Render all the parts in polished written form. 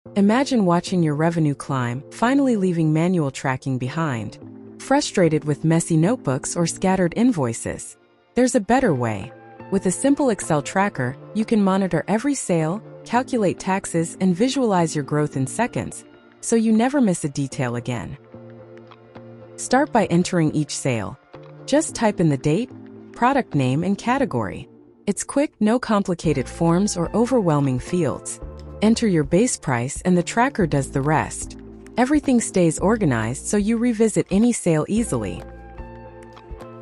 Imagine watching your revenue climb, finally leaving manual tracking behind. Frustrated with messy notebooks or scattered invoices? There's a better way. With a simple Excel tracker, you can monitor every sale, calculate taxes, and visualize your growth in seconds, so you never miss a detail again. Start by entering each sale. Just type in the date, product name, and category. It's quick, no complicated forms or overwhelming fields. Enter your base price and the tracker does the rest. Everything stays organized so you revisit any sale easily.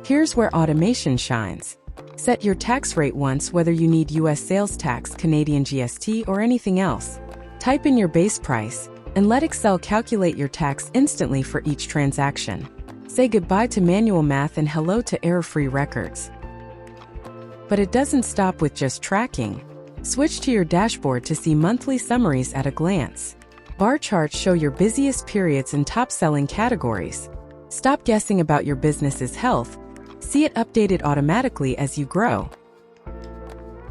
Here's where automation shines. Set your tax rate once, whether you need US sales tax, Canadian GST, or anything else. Type in your base price and let Excel calculate your tax instantly for each transaction. Say goodbye to manual math and hello to error-free records. But it doesn't stop with just tracking. Switch to your dashboard to see monthly summaries at a glance. Bar charts show your busiest periods and top-selling categories. Stop guessing about your business's health. See it updated automatically as you grow.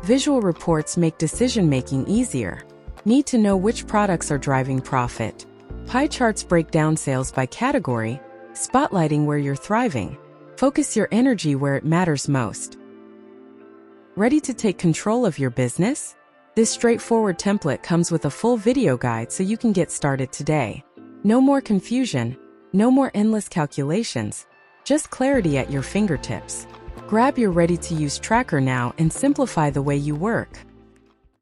Visual reports make decision-making easier. Need to know which products are driving profit? Pie charts break down sales by category, spotlighting where you're thriving. Focus your energy where it matters most. Ready to take control of your business? This straightforward template comes with a full video guide so you can get started today. No more confusion, no more endless calculations, just clarity at your fingertips. Grab your ready-to-use tracker now and simplify the way you work.